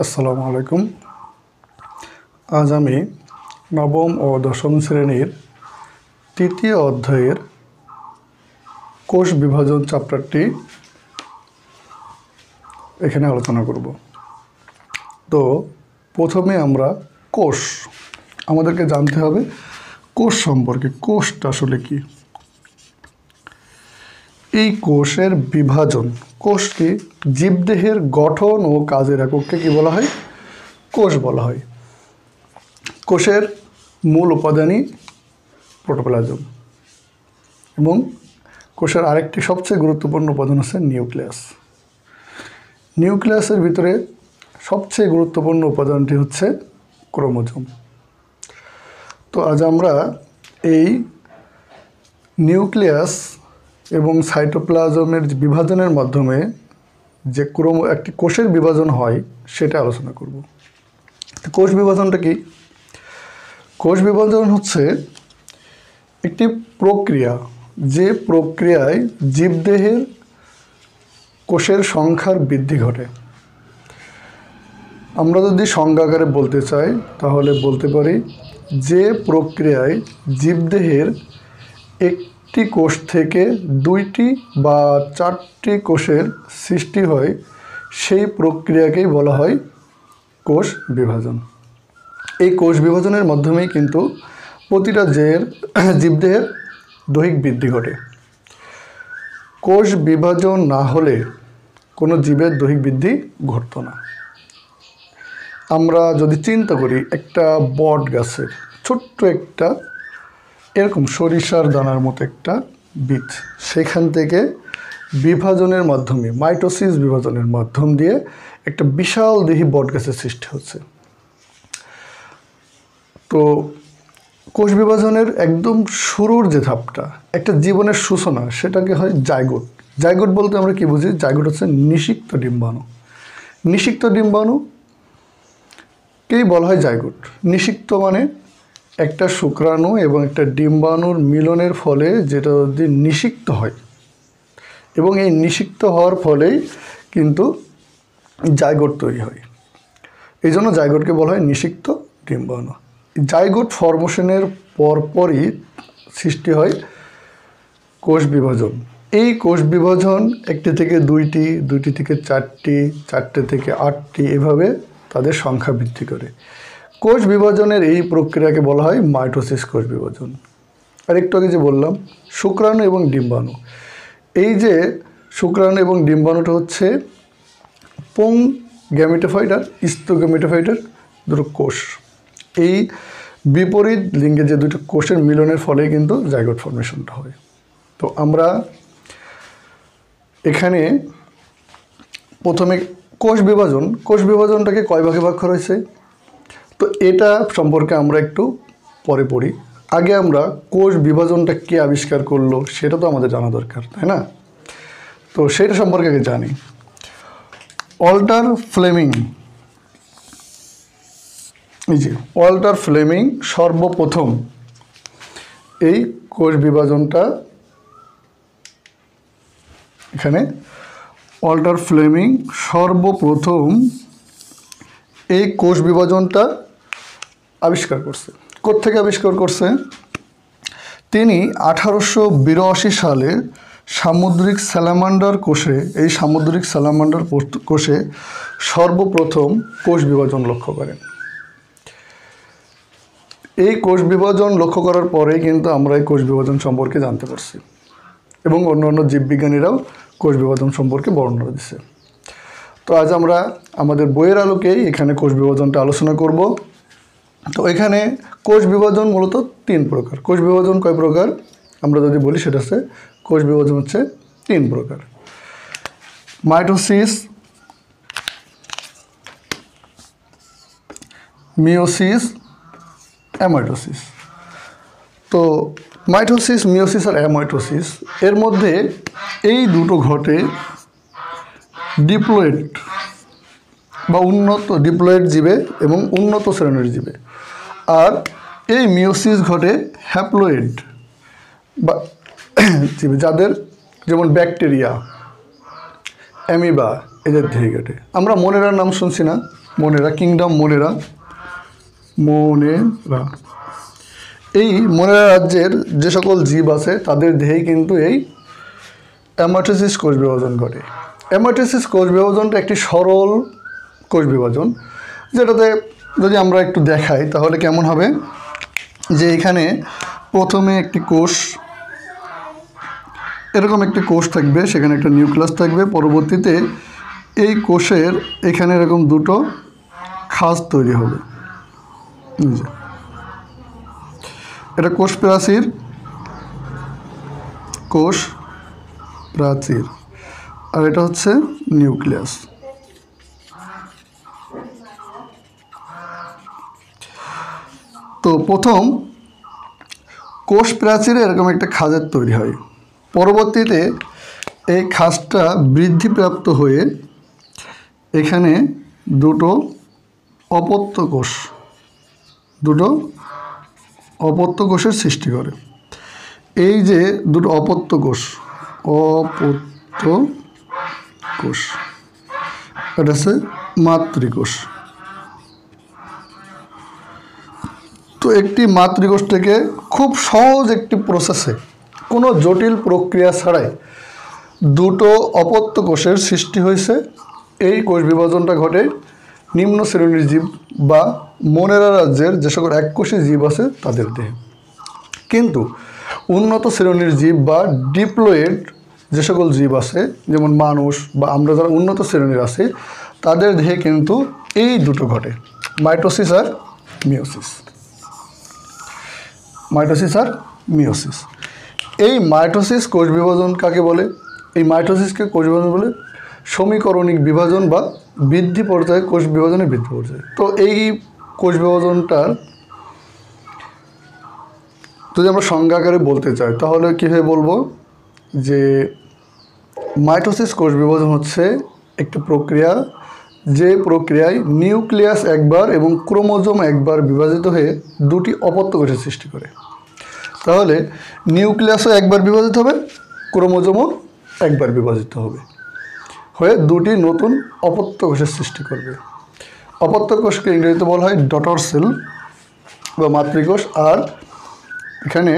আসসালামু আলাইকুম। আজ আমি নবম ও দশম শ্রেণীর তৃতীয় অধ্যায়ের কোষ বিভাজন চ্যাপ্টারটি এখানে আলোচনা করব। তো প্রথমে আমরা কোষ, আমাদেরকে জানতে হবে কোষ সম্পর্কে। কোষটা আসলে কি? এই কোষের বিভাজন, কোষ কি? জীবদেহের গঠন ও কাজের একককে কি বলা হয়? কোষ বলা হয়। কোষের মূল উপাদানই প্রোটোপ্লাজম এবং কোষের আরেকটি সবচেয়ে গুরুত্বপূর্ণ উপাদান হচ্ছে নিউক্লিয়াস। নিউক্লিয়াসের ভিতরে সবচেয়ে গুরুত্বপূর্ণ উপাদানটি হচ্ছে ক্রোমোজোম। তো আজ আমরা এই নিউক্লিয়াস এবং সাইটোপ্লাজমের বিভাজনের মাধ্যমে যে একটি কোষের বিভাজন হয় সেটা আলোচনা করব। কোষ বিভাজনটা কি? কোষ বিভাজন হচ্ছে একটি প্রক্রিয়া, যে প্রক্রিয়ায় জীবদেহের কোষের সংখ্যার বৃদ্ধি ঘটে। আমরা যদি সংজ্ঞা আকারে বলতে চাই তাহলে বলতে পারি যে প্রক্রিয়ায় জীবদেহের একটি কোষ থেকে দুইটি বা চারটি কোষের সৃষ্টি হয়, সেই প্রক্রিয়াকেই বলা হয় কোষ বিভাজন। এই কোষ বিভাজনের মাধ্যমেই কিন্তু প্রতিটা জীবদেহের দৈহিক বৃদ্ধি ঘটে। কোষ বিভাজন না হলে কোনো জীবের দৈহিক বৃদ্ধি ঘটতো না। আমরা যদি চিন্তা করি একটা বট গাছের ছোট্ট একটা এরকম সরিষার দানার মতো একটা বীজ, সেখান থেকে বিভাজনের মাধ্যমে, মাইটোসিস বিভাজনের মাধ্যম দিয়ে একটা বিশাল দেহী বট গাছের সৃষ্টি হচ্ছে। তো কোষ বিভাজনের একদম শুরুর যে ধাপটা, একটা জীবনের সূচনা, সেটাকে হয় জাইগোট। জাইগোট বলতে আমরা কি বুঝি? জাইগোট হচ্ছে নিষিক্ত ডিম্বাণু। নিষিক্ত ডিম্বাণুকেই বলা হয় জাইগোট। নিষিক্ত মানে একটা শুক্রাণু এবং একটা ডিম্বাণুর মিলনের ফলে যেটা যদি নিষিক্ত হয়, এবং এই নিষিক্ত হওয়ার ফলেই কিন্তু জাইগোট তৈরি হয়। এই জন্য জাইগোটকে বলা হয় নিষিক্ত ডিম্বাণু। জাইগোট ফর্মেশনের পরপরই সৃষ্টি হয় কোষ বিভাজন। এই কোষ বিভাজন একটি থেকে দুইটি, দুইটি থেকে চারটি, চারটে থেকে আটটি, এভাবে তাদের সংখ্যা বৃদ্ধি করে। কোষ বিভাজনের এই প্রক্রিয়াকে বলা হয় মাইটোসিস কোষ বিভাজন। আর একটু আগে যে বললাম শুক্রাণু এবং ডিম্বাণু, এই যে শুক্রাণু এবং ডিম্বাণুটা হচ্ছে পুং গ্যামেটোফাইট আর স্থূল গ্যামেটোফাইটের দুটো কোষ। এই বিপরীত লিঙ্গে যে দুটো কোষের মিলনের ফলে কিন্তু জাইগোট ফর্মেশনটা হয়। তো আমরা এখানে প্রথমে কোষ বিভাজনটাকে কয় ভাগে ভাগ করা হয়েছে, তো এটা সম্পর্কে আমরা একটু পরে পড়ি। আগে আমরা কোষ বিভাজনটা কে আবিষ্কার করলো সেটা তো আমাদের জানা দরকার, তাই না? তো সেটা সম্পর্কে আগে জানি। ওয়াল্টার ফ্লেমিং সর্বপ্রথম এই কোষ বিভাজনটা, এখানে ওয়াল্টার ফ্লেমিং সর্বপ্রথম এই কোষ বিভাজনটা আবিষ্কার করছে। কোত্থেকে আবিষ্কার করছে? তিনি 1882 সালে সামুদ্রিক স্যালামান্ডার কোষে সর্বপ্রথম কোষ বিভাজন লক্ষ্য করেন। এই কোষ বিভাজন লক্ষ্য করার পরে কিন্তু আমরা এই কোষ বিভাজন সম্পর্কে জানতে পারছি এবং অন্য জীববিজ্ঞানীরাও কোষ বিভাজন সম্পর্কে বর্ণনা দিচ্ছে। তো আজ আমরা আমাদের বইয়ের আলোকেই এখানে কোষ বিভাজনটা আলোচনা করব। তো এখানে কোষ বিভাজন মূলত 3 প্রকার। কোষ বিভাজন কয় প্রকার আমরা যদি বলি, সেটা হচ্ছে কোষ বিভাজন হচ্ছে 3 প্রকার: মাইটোসিস, মিওসিস, অ্যামাইটোসিস। তো মাইটোসিস, মিওসিস আর অ্যামাইটোসিস এর মধ্যে এই দুটো ঘটে ডিপ্লয়েড বা উন্নত ডিপ্লয়েড জীবে এবং উন্নত শ্রেণীর জীবে। আর এই মিওসিস ঘটে হ্যাপ্লয়েড বা জীবে, যাদের যেমন ব্যাকটেরিয়া, অ্যামিবা, এদের দেহে ঘটে। আমরা মনেরার নাম শুনছি না? মোনেরা, কিংডম মোনেরা। মোনেরা, এই মোনেরা রাজ্যের যে সকল জীব আছে তাদের দেহেই কিন্তু এই অ্যামাটোসিস কোষ বিভাজন ঘটে। অ্যামাটোসিস কোষ বিভাজনটা একটি সরল কোষ বিভাজন, যেটাতে যদি আমরা একটু দেখাই তাহলে কেমন হবে, যে এখানে প্রথমে একটি কোষ, এরকম একটি কোষ থাকবে, সেখানে একটা নিউক্লিয়াস থাকবে, পরবর্তীতে এই কোষের এখানে এরকম দুটো খাঁজ তৈরি হবে। এটা কোষ প্রাচীর, কোষ প্রাচীর, আর এটা হচ্ছে নিউক্লিয়াস। তো প্রথম কোষ প্রাচীরে এরকম একটা খাঁজের তৈরি হয়, পরবর্তীতে এই খাঁজটা বৃদ্ধিপ্রাপ্ত হয়ে এখানে দুটো অপত্য কোষের সৃষ্টি করে। এই যে দুটো অপত্য কোষ এটা হচ্ছে মাতৃকোষ। তো একটি মাতৃকোষ থেকে খুব সহজ একটি প্রসেসে, কোনো জটিল প্রক্রিয়া ছাড়াই দুটো অপত্য কোষের সৃষ্টি হয়েছে। এই কোষ বিভাজনটা ঘটে নিম্ন শ্রেণীর জীব বা মোনেরা রাজ্যের যে সকল এককোষী জীব আছে তাদের দেহে। কিন্তু উন্নত শ্রেণীর জীব বা ডিপ্লয়েড যে সকল জীব আছে, যেমন মানুষ বা আমরা যারা উন্নত শ্রেণীর আছে, তাদের দেহে কিন্তু এই দুটো ঘটে, মাইটোসিস আর মিওসিস। এই মাইটোসিস কোষ বিভাজন কাকে বলে? এই মাইটোসিসকে কোষ বিভাজন বলে সমীকরণিক বিভাজন বা বৃদ্ধি পর্যায়ে কোষ বিভাজনের বৃদ্ধি পর্যায়ে। তো এই কোষ বিভাজনটার যদি আমরা সংজ্ঞা আকারে বলতে চাই তাহলে কীভাবে বলবো, যে মাইটোসিস কোষ বিভাজন হচ্ছে একটি প্রক্রিয়া, যে প্রক্রিয়ায় নিউক্লিয়াস একবার এবং ক্রোমোজোম একবার বিভাজিত হয়ে দুটি অপত্য কোষের সৃষ্টি করে। তাহলে নিউক্লিয়াসও একবার বিভাজিত হবে, ক্রোমোজোমও একবার বিভাজিত হবে, হয়ে দুটি নতুন অপত্য কোষের সৃষ্টি করবে। অপত্য কোষকে ইংরেজিতে বলা হয় ডটার সেল বা মাতৃকোষ। আর এখানে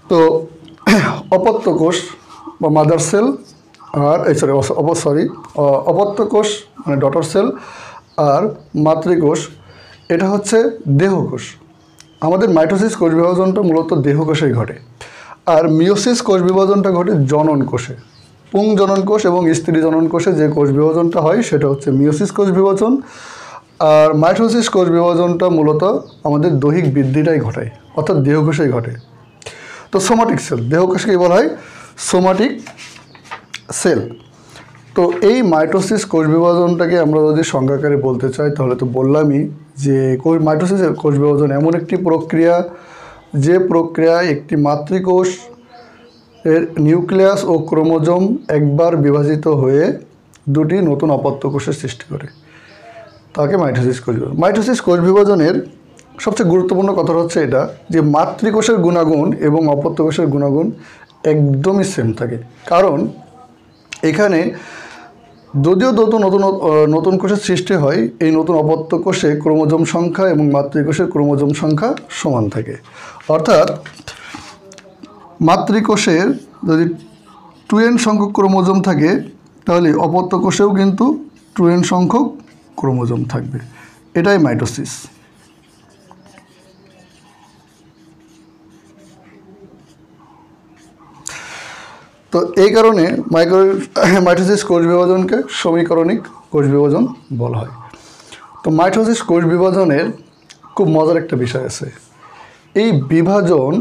তো অপত্য কোষ বা মাদার সেল আর অপত্য কোষ মানে ডটার সেল আর মাতৃকোষ, এটা হচ্ছে দেহকোষ। আমাদের মাইটোসিস কোষ বিভাজনটা মূলত দেহকোষেই ঘটে, আর মিওসিস কোষ বিভাজনটা ঘটে জনন কোষে। পুং জনন কোষ এবং স্ত্রী জনন কোষে যে কোষ বিভাজনটা হয় সেটা হচ্ছে মিওসিস কোষ বিভাজন। আর মাইটোসিস কোষ বিভাজনটা মূলত আমাদের দৈহিক বৃদ্ধিটাই ঘটায়, অর্থাৎ দেহকোষেই ঘটে। তো সোমাটিক সেল, দেহকোষকেই বলা হয় সোমাটিক সেল। তো এই মাইটোসিস কোষ বিভাজনটাকে আমরা যদি সংজ্ঞাকারে বলতে চাই তাহলে তো বললামই যে মাইটোসিস কোষ বিভাজন এমন একটি প্রক্রিয়া, যে প্রক্রিয়ায় একটি মাতৃকোষ এর নিউক্লিয়াস ও ক্রোমোজোম একবার বিভাজিত হয়ে দুটি নতুন অপত্য কোষের সৃষ্টি করে, তাকে মাইটোসিস কোষ বিভাজন। মাইটোসিস কোষ বিভাজনের সবচেয়ে গুরুত্বপূর্ণ কথা হচ্ছে এটা যে মাতৃকোষের গুণাগুণ এবং অপত্য কোষের গুণাগুণ একদমই সেম থাকে। কারণ এখানে যদিও নতুন কোষের সৃষ্টি হয়, এই নতুন অপত্য কোষে ক্রোমোজোম সংখ্যা এবং মাতৃকোষের ক্রোমোজোম সংখ্যা সমান থাকে। অর্থাৎ মাতৃকোষের যদি 2n সংখ্যক ক্রোমোজোম থাকে তাহলে অপত্য কোষেও কিন্তু 2n সংখ্যক ক্রোমোজোম থাকবে। এটাই মাইটোসিস। তো এই কারণে মাইটোসিস কোষ বিভাজনকে সমীকরণিক কোষ বিভাজন বলা হয়। তো মাইটোসিস কোষ বিভাজনের খুব মজার একটা বিষয় আছে। এই বিভাজন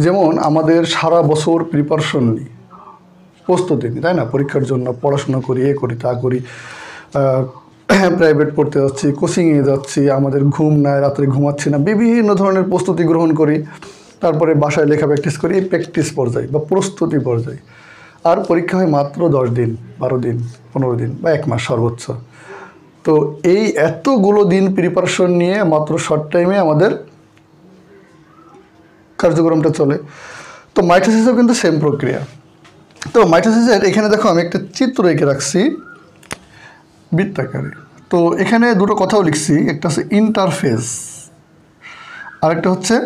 যেমন আমাদের সারা বছর প্রিপারেশন নিই, প্রস্তুতি নিই, তাই না? পরীক্ষার জন্য পড়াশোনা করি, এ করি, তা করি, প্রাইভেট পড়তে যাচ্ছি, কোচিংয়ে যাচ্ছি, আমাদের ঘুম নাই, রাত্রে ঘুমাচ্ছি না, বিভিন্ন ধরনের প্রস্তুতি গ্রহণ করি, তারপরে বাসায় লেখা প্র্যাকটিস করি, এই প্র্যাকটিস পর্যায়ে বা প্রস্তুতি পর্যায়ে। আর পরীক্ষা হয় মাত্র 10 দিন, 12 দিন, 15 দিন বা 1 মাস সর্বোচ্চ। তো এই এতগুলো দিন প্রিপারেশন নিয়ে মাত্র শর্ট টাইমে আমাদের কার্যক্রমটা চলে। তো মাইটোসিসেও কিন্তু সেম প্রক্রিয়া। তো মাইটোসিসের এখানে দেখো আমি একটা চিত্র এঁকে রাখছি বৃত্তাকারে। তো এখানে দুটো কথাও লিখছি, একটা হচ্ছে ইন্টারফেজ, আরেকটা হচ্ছে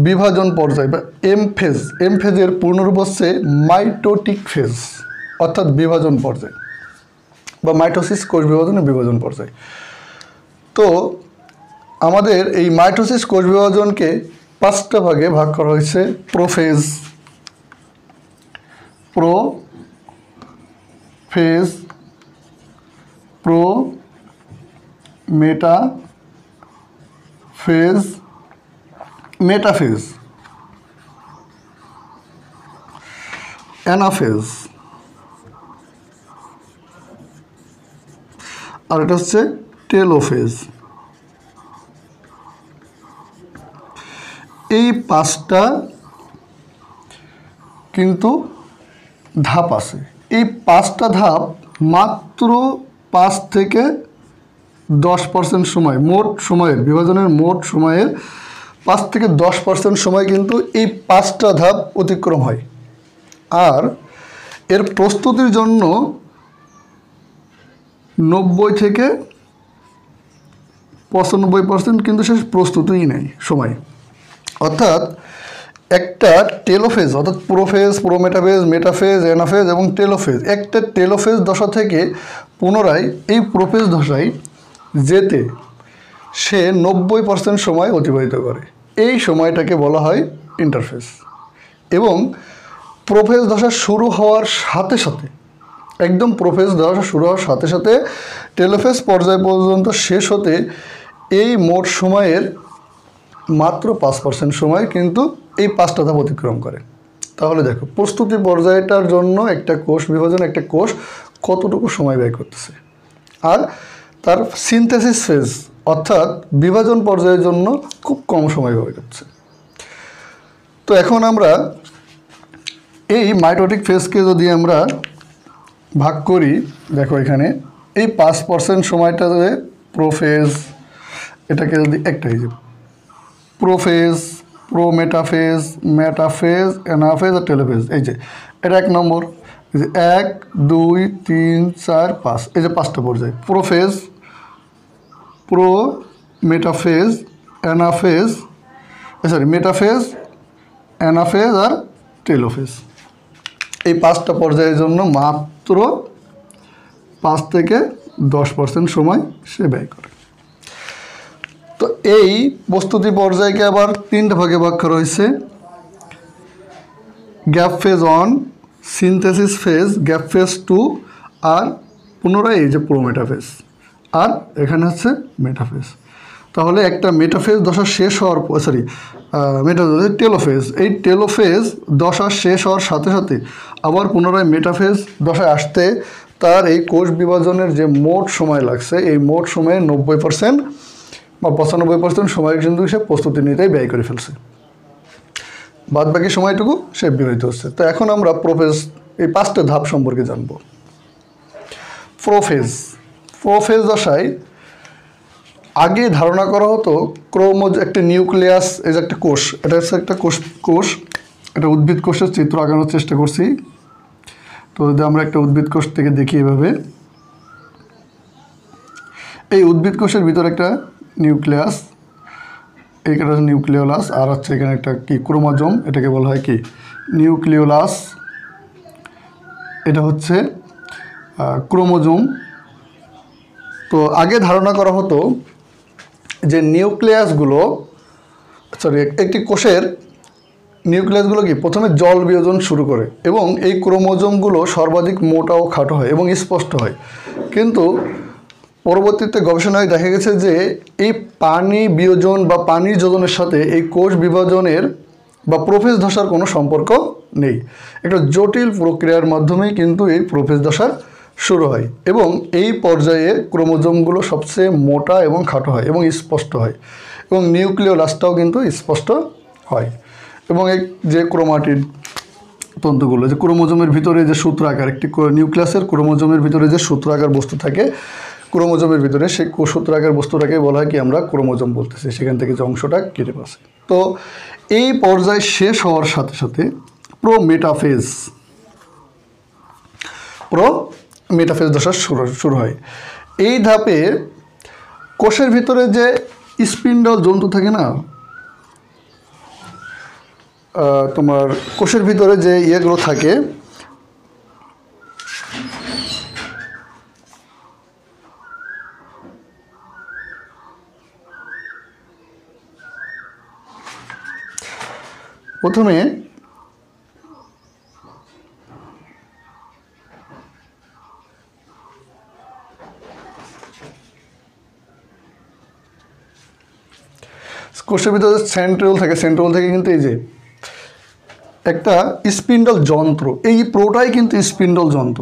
বিভাজন পর্যায় বা এম ফেজ। এম ফেজের পূর্ণরূপ হচ্ছে মাইটোটিক ফেজ, অর্থাৎ বিভাজন পর্যায় বা মাইটোসিস কোষ বিভাজনের বিভাজন পর্যায়। তো আমাদের এই মাইটোসিস কোষ বিভাজনকে 5টা ভাগে ভাগ করা হয়েছে। প্রোফেজ, প্রো মেটাফেজ, অ্যানাফেজ, আর এটা হচ্ছে টেলোফেজ। এই 5টা কিন্তু ধাপ আছে। এই 5টা ধাপ মাত্র 5 থেকে 10% সময়, মোট সময়ের বিভাজনের মোট সময়ের 5 থেকে 10% সময় কিন্তু এই 5টা ধাপ অতিক্রম হয়। আর এর প্রস্তুতির জন্য 90 থেকে 95% কিন্তু সে প্রস্তুতিই নেই সময়। অর্থাৎ একটা টেলোফেজ, অর্থাৎ প্রোফেজ, প্রোমেটাফেজ, মেটাফেজ, অ্যানাফেজ এবং টেলোফেজ, একটা টেলোফেজ দশা থেকে পুনরায় এই প্রোফেজ দশায় যেতে সে 90% সময় অতিবাহিত করে। এই সময়টাকে বলা হয় ইন্টারফেজ। এবং প্রোফেজ দশা শুরু হওয়ার সাথে সাথে, একদম প্রোফেজ দশা শুরু হওয়ার সাথে সাথে টেলোফেজ পর্যায় পর্যন্ত শেষ হতে এই মোট সময়ের মাত্র 5% সময় কিন্তু এই 5টা ধাপ অতিক্রম করে। তাহলে দেখো প্রস্তুতি পর্যায়টার জন্য একটা কোষ বিভাজন, একটা কোষ কতটুকু সময় ব্যয় করতেছে, আর তার সিনথেসিস ফেজ অর্থাৎ বিভাজন পর্যায়ের জন্য খুব কম সময় ব্যয় করছে। তো এখন আমরা এই মাইটোটিক ফেজকে যদি আমরা ভাগ করি, দেখো এখানে এই 5% সময়টাতে প্রোফেজ, এটাকে যদি একটা হিসেবে প্রোফেজ, প্রোমেটাফেজ, মেটাফেজ, অ্যানাফেজ আর টেলোফেজ, এই যে এটা 1 নম্বর। এই যে 1, 2, 3, 4, 5, এই যে 5টা পর্যায়। Prophase, metaphase, anaphase, metaphase, anaphase আর টেলোফেজ। এই 5টা পর্যায়ের জন্য মাত্র 5 থেকে 10% সময় সে ব্যয় করে। তো এই প্রস্তুতি পর্যায়কে আবার 3টা ভাগে ভাগ করা হয়েছে। Gap phase 1, synthesis phase, gap phase 2, আর পুনরায় এই যে প্রোমেটাফেজ, আর এখানে হচ্ছে মেটাফেজ। তাহলে একটা মেটাফেজ দশা শেষ হওয়ার টেলোফেজ, এই টেলোফেজ দশা শেষ হওয়ার সাথে সাথে আবার পুনরায় মেটাফেজ দশায় আসতে তার এই কোষ বিভাজনের যে মোট সময় লাগছে, এই মোট সময়ের 90% বা 95% সময় কিন্তু সে প্রস্তুতি নিতেই ব্যয় করে ফেলছে, বাদ বাকি সময়টুকু সে বিরত হচ্ছে। তো এখন আমরা প্রোফেজ, এই 5টা ধাপ সম্পর্কে জানব। প্রোফেজ দশায় আগে ধারণা করা হতো একটা নিউক্লিয়াস, এই যে একটা কোষ, এটা হচ্ছে একটা কোষ, এটা উদ্ভিদ কোষের চিত্র আঁকানোর চেষ্টা করছি। তো যদি আমরা একটা উদ্ভিদ কোষ থেকে দেখি এভাবে, এই উদ্ভিদ কোষের ভিতরে একটা নিউক্লিয়াস, এইটা হচ্ছে নিউক্লিওলাস, আর হচ্ছে এখানে একটা কি ক্রোমোজোম, এটাকে বলা হয় কি নিউক্লিওলাস, এটা হচ্ছে ক্রোমোজোম। তো আগে ধারণা করা হতো যে নিউক্লিয়াসগুলো, একটি কোষের নিউক্লিয়াসগুলো কি প্রথমে জল বিয়োজন শুরু করে এবং এই ক্রোমোজোমগুলো সর্বাধিক মোটা ও খাটো হয় এবং স্পষ্ট হয়। কিন্তু পরবর্তীতে গবেষণায় দেখা গেছে যে এই পানি বিয়োজন বা পানির যোজনের সাথে এই কোষ বিভাজনের বা প্রোফেজ দশার কোনো সম্পর্ক নেই। একটা জটিল প্রক্রিয়ার মাধ্যমেই কিন্তু এই প্রোফেজ দশা শুরু হয় এবং এই পর্যায়ে ক্রোমোজোমগুলো সবচেয়ে মোটা এবং খাটো হয় এবং স্পষ্ট হয় এবং নিউক্লিওলাসটাও কিন্তু স্পষ্ট হয়। এবং এই যে ক্রোমাটিড তন্তুগুলো, যে ক্রোমোজোমের ভিতরে যে সূত্রাকার, একটি নিউক্লিয়াসের ক্রোমোজোমের ভিতরে যে সূত্রাকার বস্তু থাকে, ক্রোমোজোমের ভিতরে সেই সূত্রাকার বস্তুটাকে বলা হয় কি আমরা ক্রোমোজোম বলতেছি, সেখান থেকে যে অংশটা কেটে পাচ্ছে। তো তো এই পর্যায় শেষ হওয়ার সাথে সাথে প্রোমেটাফেজ দশা শুরু হয়। এই ধাপে কোষের ভিতরে যে স্পিন্ডল জন্তু থাকে না, তোমার কোষের ভিতরে যে ইয়েগুলো থাকে, প্রথমে কোষের ভিতরে সেন্ট্রিওল থাকে, সেন্ট্রিওল থেকে কিন্তু এই যে একটা স্পিন্ডল যন্ত্র, এই প্রোটাই কিন্তু স্পিন্ডল যন্ত্র।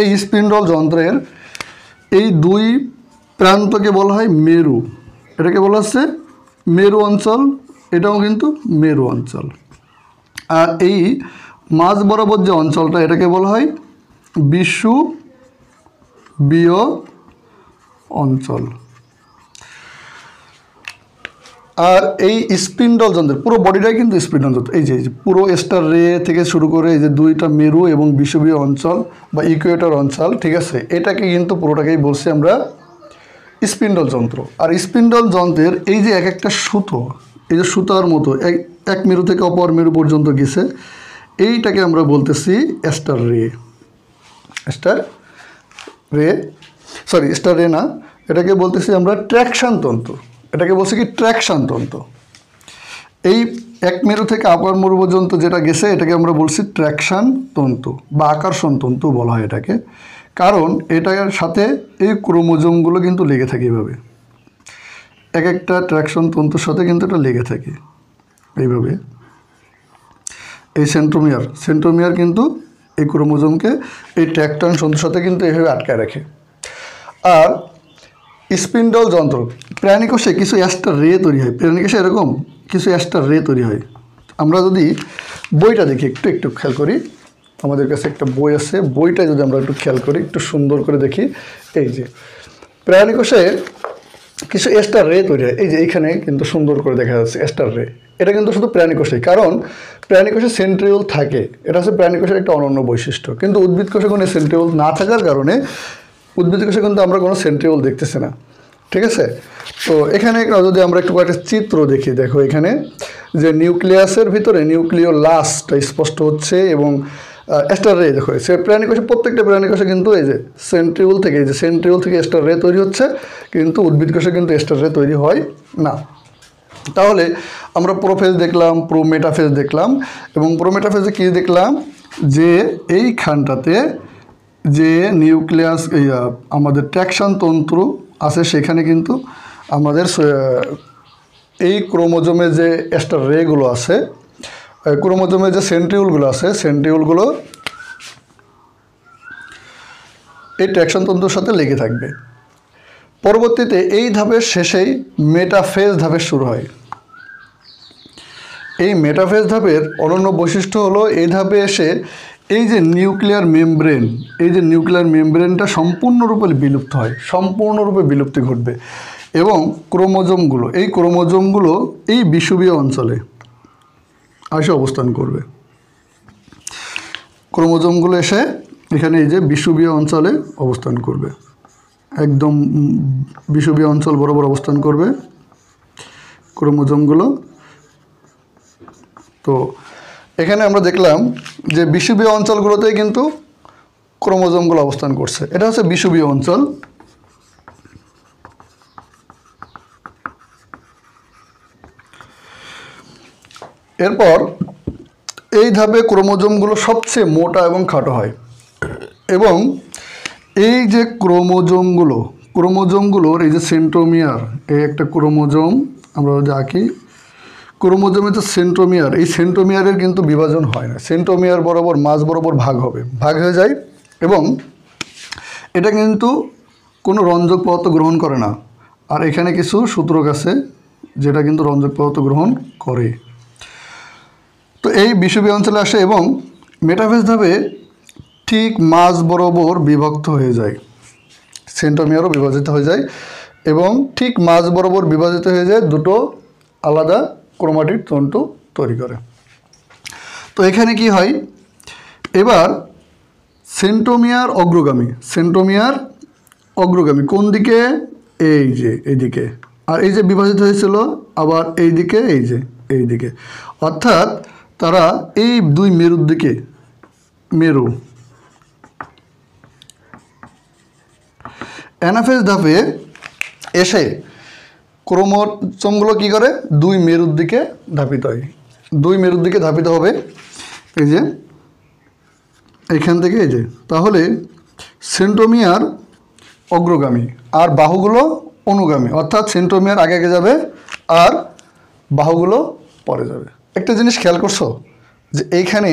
এই স্পিন্ডল যন্ত্রের এই দুই প্রান্তকে বলা হয় মেরু, এটাকে বলা হচ্ছে মেরু অঞ্চল, এটাও কিন্তু মেরু অঞ্চল। আর এই মাঝ বরাবর যে অঞ্চলটা, এটাকে বলা হয় বিষুবীয় অঞ্চল। আর এই স্পিন্ডল যন্ত্রের পুরো বডিটাই কিন্তু স্পিন্ডল যন্ত্র। এই যে পুরো স্টার রে থেকে শুরু করে এই যে দুইটা মেরু এবং বিষুবীয় অঞ্চল বা ইকুয়েটর অঞ্চল, ঠিক আছে, এটাকে কিন্তু পুরোটাকেই বলছি আমরা স্পিন্ডল যন্ত্র। আর স্পিন্ডল যন্ত্রের এই যে এক একটা সুতো, এই যে সুতার মতো এক মেরু থেকে অপর মেরু পর্যন্ত গেছে, এইটাকে আমরা বলতেছি স্টার রে না, এটাকে বলতেছি আমরা ট্র্যাকশন তন্তু। এটাকে বলছি কি ট্র্যাকশন তন্তু। এই এক মেরু থেকে অপর মেরু পর্যন্ত যেটা গেছে, এটাকে আমরা বলছি ট্র্যাকশন তন্তু বা আকর্ষণ তন্তু বলা হয় এটাকে। কারণ এটার সাথে এই ক্রোমোজোমগুলো কিন্তু লেগে থাকে এইভাবে, এক একটা ট্র্যাকশন তন্তুর সাথে কিন্তু এটা লেগে থাকে এইভাবে। এই সেন্ট্রোমিয়ার কিন্তু এই ক্রোমোজোমকে এই ট্র্যাকশন তন্তুর সাথে কিন্তু এইভাবে আটকায় রাখে। আর স্পিন্ডল যন্ত্র প্রাণীকোষে কিছু অ্যাস্টার রে তৈরি হয়, প্রাণীকোষে এরকম কিছু অ্যাস্টার রে তৈরি হয়। আমরা যদি বইটা দেখি, একটু খেয়াল করি, আমাদের কাছে একটা বই আছে, বইটা যদি আমরা একটু খেয়াল করি, একটু সুন্দর করে দেখি, এই যে প্রাণীকোষে কিছু অ্যাস্টার রে তৈরি হয়। এই যে এইখানে কিন্তু সুন্দর করে দেখা যাচ্ছে অ্যাস্টার রে, এটা কিন্তু শুধু প্রাণীকোষে, কারণ প্রাণীকোষে সেন্ট্রিওল থাকে, এটা হচ্ছে প্রাণীকোষের একটা অনন্য বৈশিষ্ট্য। কিন্তু উদ্ভিদ কোষে কোনো সেন্ট্রিওল না থাকার কারণে উদ্ভিদ কোষে কিন্তু আমরা কোনো সেন্ট্রিওল দেখতেছি না, ঠিক আছে। তো এখানে যদি আমরা একটু একটা চিত্র দেখি, দেখো এখানে যে নিউক্লিয়াসের ভিতরে নিউক্লিওলাসটা স্পষ্ট হচ্ছে এবং অ্যাস্টার রে দেখো, সে প্রাণীকোষে প্রত্যেকটা প্রাণীকোষে কিন্তু এই যে সেন্ট্রিওল থেকে অ্যাস্টার রে তৈরি হচ্ছে, কিন্তু উদ্ভিদ কোষে কিন্তু অ্যাস্টার রে তৈরি হয় না। তাহলে আমরা প্রোফেজ দেখলাম, প্রোমেটাফেজ দেখলাম, এবং প্রোমেটাফেজে কী দেখলাম, যে এইখানটাতে যে নিউক্লিয়াস আমাদের ট্র্যাকশন তন্তু আছে, সেখানে কিন্তু আমাদের এই ক্রোমোজোমে যে অ্যাস্টার রেগুলো আছে, ক্রোমোজোমে যে সেন্ট্রিওলগুলো আছে, সেন্ট্রিওলগুলো এই ট্র্যাকশন তন্তুর সাথে লেগে থাকবে। পরবর্তীতে এই ধাপের শেষেই মেটাফেজ ধাপের শুরু হয়। এই মেটাফেজ ধাপের অনন্য বৈশিষ্ট্য হলো, এই ধাপে এসে এই যে নিউক্লিয়ার মেমব্রেনটা সম্পূর্ণরূপে বিলুপ্ত হয়, সম্পূর্ণরূপে বিলুপ্তি ঘটবে, এবং ক্রোমোজোমগুলো এই বিষুবীয় অঞ্চলে এসে অবস্থান করবে। ক্রোমোজোমগুলো এসে এখানে এই যে বিষুবীয় অঞ্চলে অবস্থান করবে, একদম বিষুবীয় অঞ্চল বরাবর অবস্থান করবে ক্রোমোজোমগুলো। তো এখানে আমরা দেখলাম যে বিষুবীয় অঞ্চলগুলোতেই কিন্তু ক্রোমোজোমগুলো অবস্থান করছে, এটা হচ্ছে বিষুবীয় অঞ্চল। এরপর এই ধাপে ক্রোমোজোমগুলো সবচেয়ে মোটা এবং খাটো হয়, এবং এই যে ক্রোমোজোমগুলোর এই যে সেন্ট্রোমিয়ার, এই একটা ক্রোমোজোম আমরা যদি আঁকি, ক্রোমোজোমে যে সেন্ট্রোমিয়ার, এই সেন্ট্রোমিয়ারের কিন্তু বিভাজন হয় না, সেন্ট্রোমিয়ার বরাবর মাঝ বরাবর ভাগ হয়ে যায়, এবং এটা কিন্তু কোনো রঞ্জক পদার্থ গ্রহণ করে না। আর এখানে কিছু সূত্রক আছে যেটা কিন্তু রঞ্জক পদার্থ গ্রহণ করে। তো এই বিষুবীয় অঞ্চলে আসে এবং মেটাফেজ ধাপে ঠিক মাঝ বরাবর বিভক্ত হয়ে যায়, সেন্ট্রোমিয়ারও বিভাজিত হয়ে যায়, এবং ঠিক মাঝ বরাবর বিভাজিত হয়ে যায় দুটো আলাদা ক্রোমাটিড তন্তু তৈরি করে। তো এখানে কি হয়, এবার সেন্ট্রোমিয়ার অগ্রগামী কোন দিকে, এই যে এইদিকে, আর এই যে বিভাজিত হয়েছিল আবার এই দিকে, এই দিকে, অর্থাৎ তারা এই দুই মেরুর দিকে, মেরু অ্যানাফেজ ধাপে এসে ক্রোমোজোমগুলো কী করে, দুই মেরুর দিকে ধাপিত হয়, দুই মেরুর দিকে ধাপিত হবে, এই যে এইখান থেকে, এই যে, তাহলে সেন্ট্রোমিয়ার অগ্রগামী আর বাহুগুলো অনুগামী, অর্থাৎ সেন্ট্রোমিয়ার আগে আগে যাবে আর বাহুগুলো পরে যাবে। একটা জিনিস খেয়াল করছো যে এইখানে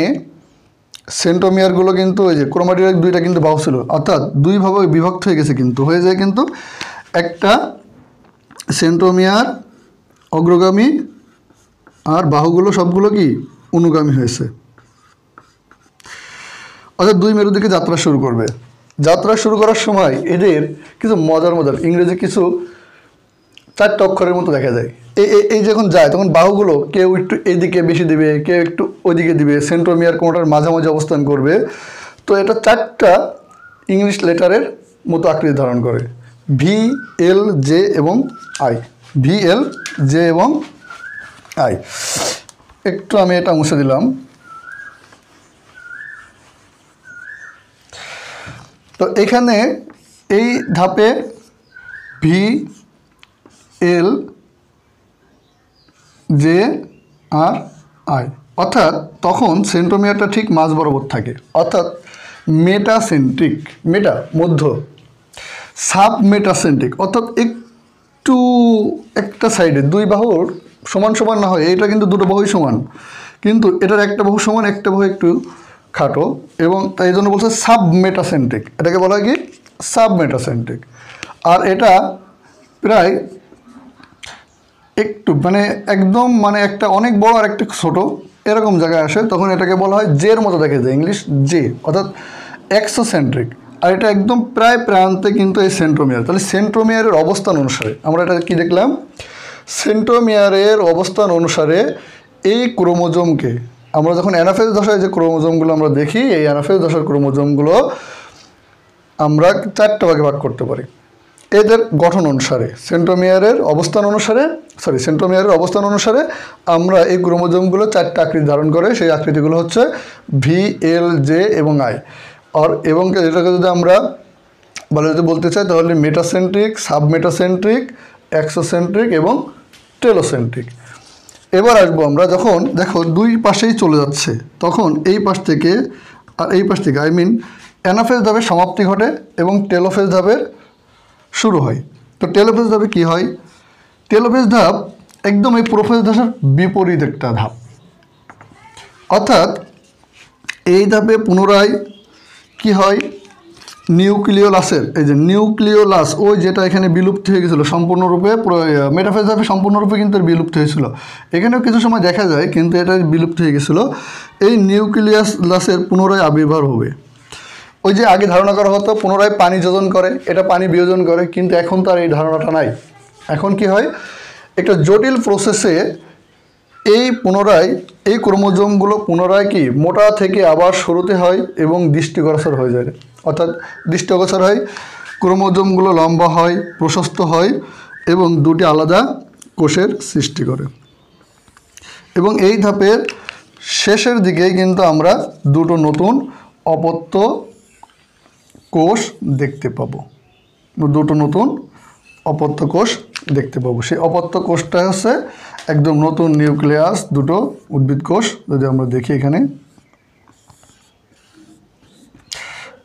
সেন্ট্রোমিয়ারগুলো কিন্তু ওই যে ক্রোমাটিডের দুইটা কিন্তু বাহু ছিল, অর্থাৎ দুই ভাগে বিভক্ত হয়ে গেছে, কিন্তু হয়ে যায় কিন্তু একটা সেন্ট্রোমিয়ার অগ্রগামী আর বাহুগুলো সবগুলো কি অনুগামী হয়েছে, অর্থাৎ দুই মেরুর দিকে যাত্রা শুরু করবে। যাত্রা শুরু করার সময় এদের কিছু মজার ইংরেজি কিছু 4টা অক্ষরের মতো দেখা যায়। এই যখন যায় তখন বাহুগুলো কেউ একটু এদিকে বেশি দিবে, কেউ একটু ওইদিকে দিবে, সেন্ট্রোমিয়ার কোনোটার মাঝামাঝি অবস্থান করবে। তো এটা 4টা ইংলিশ লেটারের মতো আকৃতি ধারণ করে, ভি, এল, জে এবং আই, ভি, এল, জে এবং আই। একটু আমি এটা মুছে দিলাম। তো এখানে এই ধাপে ভি, এল, জে আর আই, অর্থাৎ তখন সেন্ট্রোমিয়ারটা ঠিক মাঝ বরাবর থাকে, অর্থাৎ মেটাসেন্ট্রিক, মেটা মধ্য, সাব মেটাসেন্ট্রিক, অর্থাৎ একটু একটা সাইডে দুই বাহুর সমান সমান না হয়, এটা কিন্তু দুটো বাহুই সমান, কিন্তু এটার একটা বাহু সমান, একটা বাহু একটু খাটো, এবং তাই জন্য বলছে সাব মেটাসেন্ট্রিক, এটাকে বলা হয় কি সাব মেটাসেন্ট্রিক। আর এটা প্রায় একটু একদম একটা অনেক বড় আর একটা ছোট এরকম জায়গায় আসে, তখন এটাকে বলা হয় জের মতো দেখা যায়, ইংলিশ জে, অর্থাৎ এক্সোসেন্ট্রিক। আর এটা একদম প্রায় প্রান্তে কিন্তু এই সেন্ট্রোমিয়ার। তাহলে সেন্ট্রোমিয়ারের অবস্থান অনুসারে আমরা এটা কি দেখলাম, সেন্ট্রোমিয়ারের অবস্থান অনুসারে এই ক্রোমোজোমকে আমরা যখন অ্যানাফেজ দশায় যে ক্রোমোজোমগুলো আমরা দেখি, এই অ্যানাফেজ দশার ক্রোমোজোমগুলো আমরা 4টা ভাগে ভাগ করতে পারি এদের গঠন অনুসারে। সেন্ট্রোমিয়ারের অবস্থান অনুসারে আমরা এই ক্রোমোজোমগুলো 4টা আকৃতি ধারণ করে, সেই আকৃতিগুলো হচ্ছে ভি, এল, জে এবং আই। আর এবং এটাকে যদি আমরা বলতে চাই তাহলে মেটাসেন্ট্রিক, সাবমেটাসেন্ট্রিক, এক্সোসেন্ট্রিক এবং টেলোসেন্ট্রিক। এবার আসবো আমরা যখন দেখো দুই পাশেই চলে যাচ্ছে, তখন এই পাশ থেকে আর এই পাশ থেকে অ্যানাফেজ ধাপের সমাপ্তি ঘটে এবং টেলোফেজ ধাপের শুরু হয়। তো টেলোফেজ ধাপে কী হয়, টেলোফেজ ধাপ একদম এই প্রোফেজ ধাপের বিপরীত একটা ধাপ, অর্থাৎ এই ধাপে পুনরায় কি হয়, নিউক্লিওলাসের এই যে নিউক্লিওলাস, ওই যেটা এখানে বিলুপ্ত হয়ে গেছিলো সম্পূর্ণরূপে, মেটাফেজ ধাপে সম্পূর্ণরূপে কিন্তু বিলুপ্ত হয়েছিল, এখানেও কিছু সময় দেখা যায় কিন্তু এটা বিলুপ্ত হয়ে গেছিলো। এই নিউক্লিয়াসের পুনরায় আবির্ভাব হবে। ওই যে আগে ধারণা করা হতো পুনরায় পানি যোজন করে, এটা পানি বিয়োজন করে, কিন্তু এখন তো আর এই ধারণাটা নাই। এখন কি হয়, একটা জটিল প্রসেসে এই ক্রোমোজোমগুলো পুনরায় কি মোটা থেকে আবার সরুতে হয় এবং দৃষ্টিগোচর হয়ে যায়, অর্থাৎ দৃষ্টিগোচর হয়, ক্রোমোজোমগুলো লম্বা হয়, প্রশস্ত হয় এবং দুটি আলাদা কোষের সৃষ্টি করে। এবং এই ধাপের শেষের দিকেই কিন্তু আমরা দুটো নতুন অপত্য কোষ দেখতে পাবো, সেই অপত্য কোষটা হচ্ছে একদম নতুন নিউক্লিয়াস, দুটো উদ্ভিদ কোষ। যদি আমরা দেখি এখানে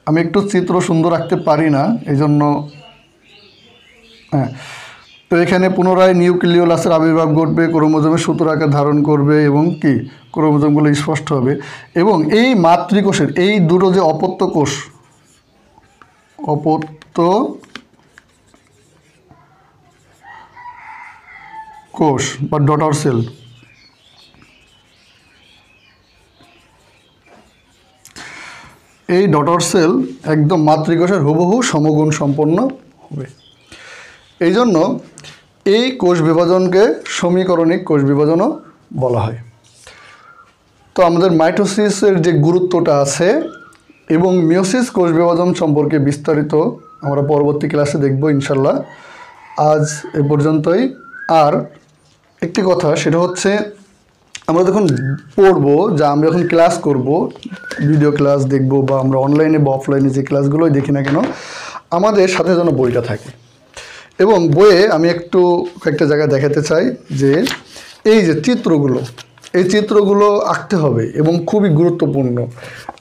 আমি একটু চিত্র সুন্দর রাখতে পারি না, এই জন্য তো এখানে পুনরায় নিউক্লিওলাসের আবির্ভাব ঘটবে, ক্রোমোজোমের সূত্র আকার ধারণ করবে এবং কি ক্রোমোজোমগুলো স্পষ্ট হবে। এবং এই মাতৃকোষের এই দুটো যে অপত্য কোষ বা ডটার সেল, এই ডটার সেল একদম মাতৃকোষের হুবহু সমগুণ সম্পন্ন হবে। এই জন্য এই কোষ বিভাজনকে সমীকরণিক কোষ বিভাজনও বলা হয়। তো আমাদের মাইটোসিসের যে গুরুত্বটা আছে এবং মিওসিস কোষ বিভাজন সম্পর্কে বিস্তারিত আমরা পরবর্তী ক্লাসে দেখব ইনশাল্লাহ। আজ এ পর্যন্তই। আর একটি কথা, সেটা হচ্ছে আমরা যখন পড়বো, যা আমরা যখন ক্লাস করব, ভিডিও ক্লাস দেখব বা আমরা অনলাইনে বা অফলাইনে যে ক্লাসগুলোই দেখি না কেন, আমাদের সাথে যেন বইটা থাকে। এবং বইয়ে আমি একটু কয়েকটা জায়গায় দেখাতে চাই যে এই যে চিত্রগুলো, এই চিত্রগুলো আঁকতে হবে এবং খুবই গুরুত্বপূর্ণ।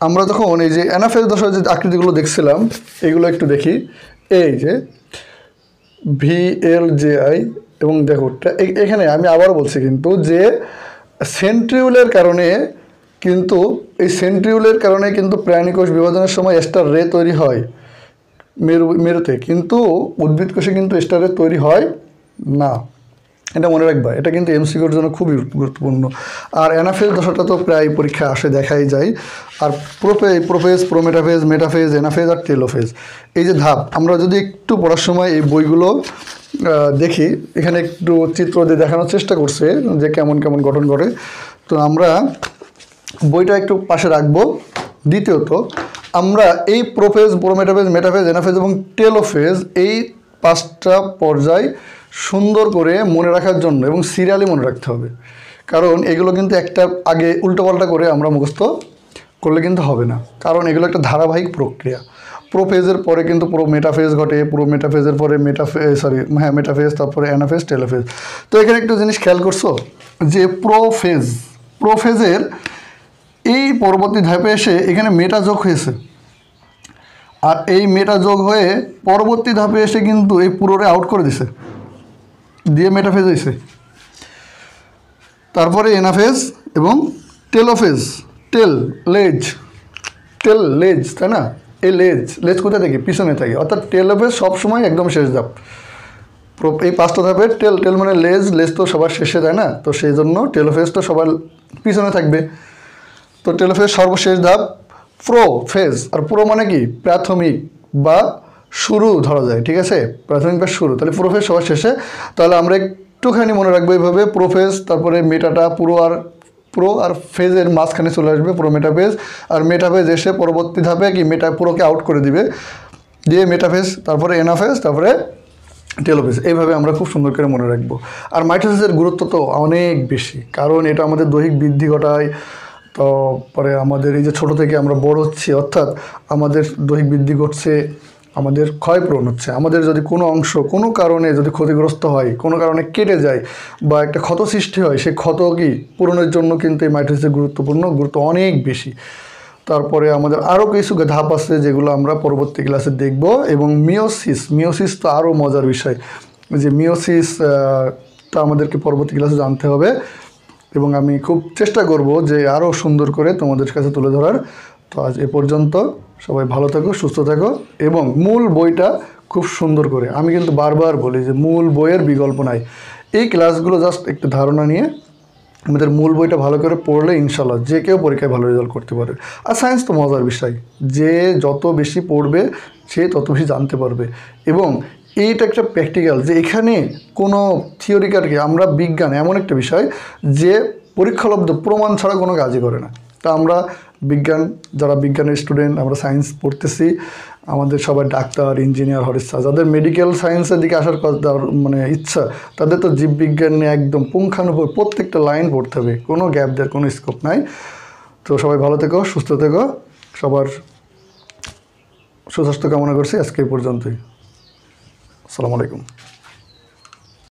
আমরা যখন এই যে অ্যানাফেজ দশার যে আকৃতিগুলো দেখছিলাম, এগুলো একটু দেখি। এই যে VLJI এবং দেখো এখানে আমি আবারও বলছি কিন্তু যে সেন্ট্রিউলের কারণে কিন্তু এই সেন্ট্রিউলের কারণে কিন্তু প্রাণীকোষ বিভাজনের সময় স্টার রে তৈরি হয় মেরুতে, কিন্তু উদ্ভিদ কোষে কিন্তু স্টার রে তৈরি হয় না। এটা মনে রাখবা, এটা কিন্তু এমসিকিউর জন্য খুবই গুরুত্বপূর্ণ। আর অ্যানাফেজ দশাটা তো প্রায় পরীক্ষা আসে, দেখাই যায়। আর প্রোফেজ, প্রোমেটাফেজ, মেটাফেজ, অ্যানাফেজ আর টেলোফেজ, এই যে ধাপ, আমরা যদি একটু পড়ার সময় এই বইগুলো দেখি, এখানে একটু চিত্র দিয়ে দেখানোর চেষ্টা করছে যে কেমন কেমন গঠন করে। তো আমরা বইটা একটু পাশে রাখবো। দ্বিতীয়ত, আমরা এই প্রোফেজ, প্রোমেটাফেজ, মেটাফেজ, অ্যানাফেজ এবং টেলোফেজ, এই 5টা পর্যায় সুন্দর করে মনে রাখার জন্য এবং সিরিয়ালি মনে রাখতে হবে। কারণ এগুলো কিন্তু একটা আগে উল্টোপাল্টা করে আমরা মুখস্থ করলে কিন্তু হবে না, কারণ এগুলো একটা ধারাবাহিক প্রক্রিয়া। প্রোফেজের পরে কিন্তু মেটাফেজ ঘটে, মেটাফেজের পরে মেটাফেজ, তারপরে অ্যানাফেজ, টেলোফেজ। তো এখানে একটা জিনিস খেয়াল করছো যে প্রোফেজের এই পরবর্তী ধাপে এসে এখানে মেটা যোগ হয়েছে, আর এই মেটা যোগ হয়ে পরবর্তী ধাপে এসে কিন্তু এই পুরোরে আউট করে দিছে, দিয়ে মেটাফেজ হয়েছে। তারপরে এনাফেজ এবং টেলোফেজ। লেজ, তাই না? এই লেজ কোথায় থাকে? পিছনে থাকে। অর্থাৎ টেলোফেজ সবসময় একদম শেষ ধাপ। এই 5টা ধাপের টেল মানে লেজ তো সবার শেষে, তাই না? তো সেই জন্য টেলোফেজ তো সবার পিছনে থাকবে। তো টেলোফেজ সর্বশেষ ধাপ। প্রোফেজ, আর প্রো মানে কি? প্রাথমিক বা শুরু ধরা যায়, ঠিক আছে? প্রাথমিক বা শুরু, তাহলে প্রোফেজ সবার শেষে। তাহলে আমরা একটুখানি মনে রাখবো এইভাবে, প্রোফেজ, তারপরে মেটাটা প্রো আর ফেজের মাঝখানে চলে আসবে প্রোমেটাফেজ, আর মেটাফেজ এসে পরবর্তী ধাপে কি পুরোকে আউট করে দিবে, দিয়ে মেটাফেজ, তারপরে এনাফেজ, তারপরে টেলোফেজ। এইভাবে আমরা খুব সুন্দর করে মনে রাখবো। আর মাইটোসিসের গুরুত্ব তো অনেক বেশি, কারণ এটা আমাদের দৈহিক বৃদ্ধি ঘটায়। তো পরে আমাদের এই যে ছোটো থেকে আমরা বড় হচ্ছি, অর্থাৎ আমাদের দৈহিক বৃদ্ধি ঘটছে, আমাদের ক্ষয়পূরণ হচ্ছে। আমাদের যদি কোনো অংশ কোনো কারণে যদি ক্ষতিগ্রস্ত হয়, কোনো কারণে কেটে যায় বা একটা ক্ষত সৃষ্টি হয়, সেই ক্ষত কি পূরণের জন্য কিন্তু এই মাইটোসিসের গুরুত্ব অনেক বেশি। তারপরে আমাদের আরও কিছু ধাপ আছে যেগুলো আমরা পরবর্তী ক্লাসে দেখব। এবং মিওসিস তো আরও মজার বিষয়, যে মিওসিসটা আমাদেরকে পরবর্তী ক্লাসে জানতে হবে, এবং আমি খুব চেষ্টা করব যে আরও সুন্দর করে তোমাদের কাছে তুলে ধরার। তো আজ এ পর্যন্ত। সবাই ভালো থাকো, সুস্থ থাকো, এবং মূল বইটা খুব সুন্দর করে, আমি কিন্তু বারবার বলি যে মূল বইয়ের বিকল্প নাই। এই ক্লাসগুলো জাস্ট একটু ধারণা নিয়ে আমাদের মূল বইটা ভালো করে পড়লে ইনশাল্লাহ যে কেউ পরীক্ষায় ভালো রেজাল্ট করতে পারবে। আর সায়েন্স তো মজার বিষয়, যে যত বেশি পড়বে সে তত বেশি জানতে পারবে। এবং এইটা একটা প্র্যাকটিক্যাল, যে এখানে কোনো থিওরিকারকে, আমরা বিজ্ঞান এমন একটা বিষয় যে পরীক্ষালব্ধ প্রমাণ ছাড়া কোনো কাজই করে না। তা আমরা যারা বিজ্ঞানের স্টুডেন্ট, আমরা সায়েন্স পড়তেছি, আমাদের সবাই ডাক্তার, ইঞ্জিনিয়ার হওয়ার ইচ্ছা। যাদের মেডিকেল সায়েন্সের দিকে আসার মানে ইচ্ছা, তাদের তো জীববিজ্ঞান নিয়ে একদম পুঙ্খানুপুঙ্খ প্রত্যেকটা লাইন পড়তে হবে, কোনো গ্যাপ দেওয়ার কোনো স্কোপ নাই। তো সবাই ভালো থেকো, সুস্থ থেকো, সবার সুস্বাস্থ্য কামনা করছি। আজকে এই পর্যন্তই। আসসালামু আলাইকুম।